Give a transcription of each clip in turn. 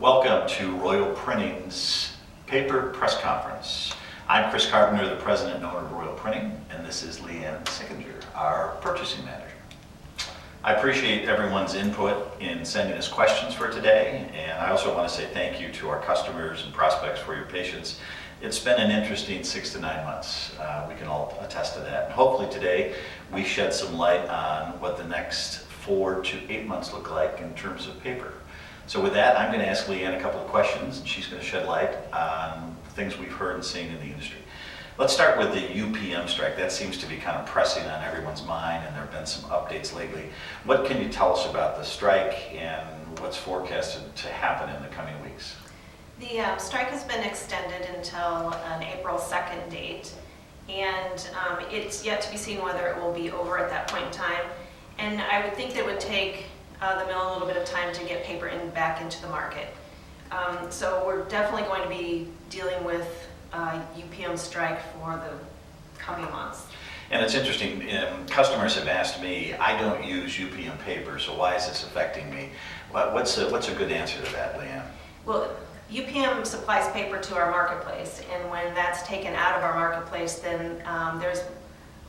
Welcome to Royal Printing's Paper Press Conference. I'm Chris Carpenter, the president and owner of Royal Printing, and this is Leanne Sickinger, our purchasing manager. I appreciate everyone's input in sending us questions for today, and I also want to say thank you to our customers and prospects for your patience. It's been an interesting 6 to 9 months. We can all attest to that. And hopefully today we shed some light on what the next 4 to 8 months look like in terms of paper. So with that, I'm going to ask Leanne a couple of questions, and she's going to shed light on things we've heard and seen in the industry. Let's start with the UPM strike. That seems to be kind of pressing on everyone's mind, and there have been some updates lately. What can you tell us about the strike and what's forecasted to happen in the coming weeks? The strike has been extended until an April 2nd date, and it's yet to be seen whether it will be over at that point in time. And I would think that it would take the mill a little bit of time to get paper back into the market. So we're definitely going to be dealing with UPM strike for the coming months. And it's interesting, customers have asked me, I don't use UPM paper, so why is this affecting me? What's a good answer to that, Leanne? Well, UPM supplies paper to our marketplace, and when that's taken out of our marketplace, then there's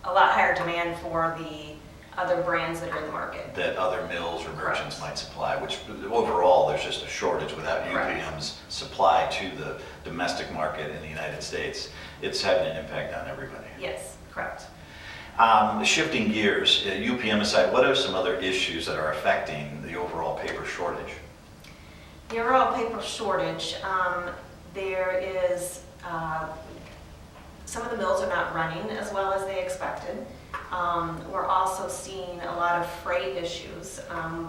a lot higher demand for the other brands that are in the market. That other mills or merchants might supply, which overall there's just a shortage without Correct. UPM's supply to the domestic market in the United States. It's having an impact on everybody. Yes, correct. Shifting gears, UPM aside, what are some other issues that are affecting the overall paper shortage? The overall paper shortage, there is, some of the mills are not running as well as they expected. We're also seeing a lot of freight issues.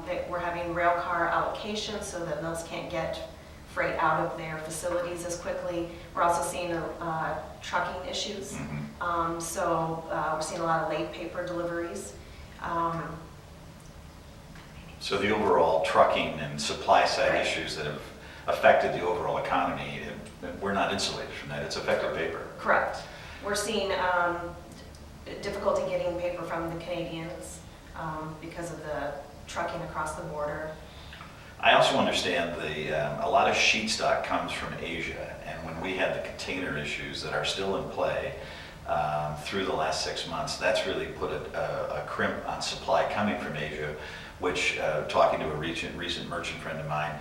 That we're having rail car allocation so that mills can't get freight out of their facilities as quickly. We're also seeing trucking issues. Mm-hmm. So we're seeing a lot of late paper deliveries. So the overall trucking and supply side Right. issues that have affected the overall economy, we're not insulated from that. It's affected paper. Correct. We're seeing difficulty getting paper from the Canadians because of the trucking across the border. I also understand a lot of sheet stock comes from Asia, and when we had the container issues that are still in play through the last 6 months, that's really put a crimp on supply coming from Asia, which talking to a recent merchant friend of mine,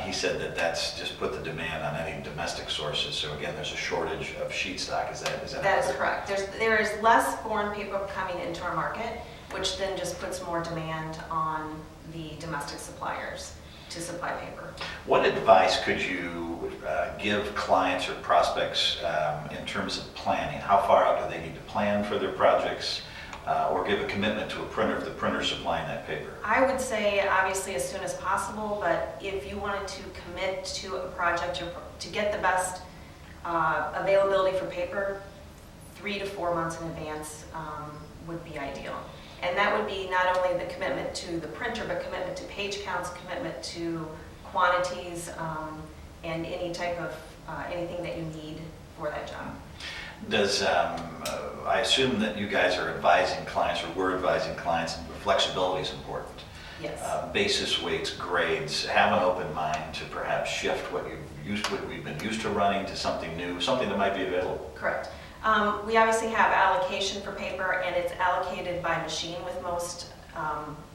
he said that that's just put the demand on any domestic sources. So again, there's a shortage of sheet stock. Is that That is correct. There is less foreign paper coming into our market, which then just puts more demand on the domestic suppliers to supply paper. What advice could you give clients or prospects in terms of planning? How far out do they need to plan for their projects or give a commitment to a printer if the printer's supplying that paper? I would say obviously as soon as possible, but if you wanted to commit to a project or to get the best availability for paper, 3 to 4 months in advance would be ideal. And that would be not only the commitment to the printer, but commitment to page counts, commitment to quantities, and any type of anything that you need for that job. Does I assume that you guys are advising clients, or we're advising clients, flexibility is important. Yes. Basis weights, grades, have an open mind to perhaps shift what we've been used to running to something new, something that might be available. Correct. We obviously have allocation for paper, and it's allocated by machine with most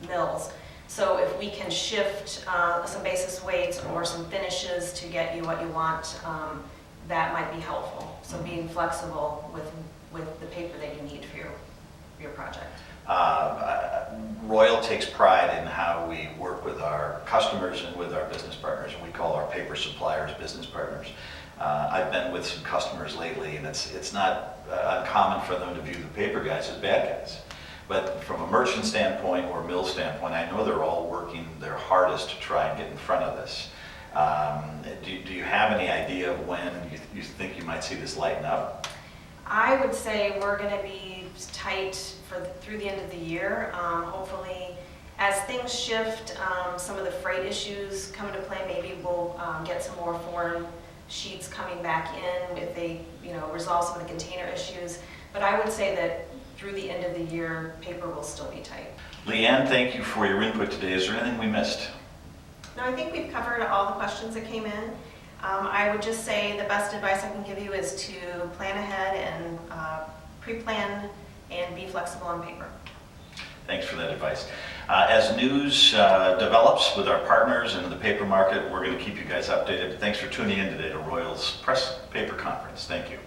mills. So if we can shift some basis weights or some finishes to get you what you want, that might be helpful. So being flexible with the paper that you need for your project. Royal takes pride in how we work with our customers and with our business partners, and we call our paper suppliers business partners. I've been with some customers lately, and it's not uncommon for them to view the paper guys as bad guys. But from a merchant standpoint or mill standpoint, I know they're all working their hardest to try and get in front of this. Do you have any idea of when you think you might see this lighten up? I would say we're going to be tight through the end of the year. Hopefully, as things shift, some of the freight issues come into play. Maybe we'll get some more foreign sheets coming back in if they, resolve some of the container issues. But I would say that through the end of the year, paper will still be tight. Leanne, thank you for your input today. Is there anything we missed? No, I think we've covered all the questions that came in. I would just say the best advice I can give you is to plan ahead and pre-plan and be flexible on paper. Thanks for that advice. As news develops with our partners and the paper market, we're going to keep you guys updated. Thanks for tuning in today to Royal's Press Paper Conference. Thank you.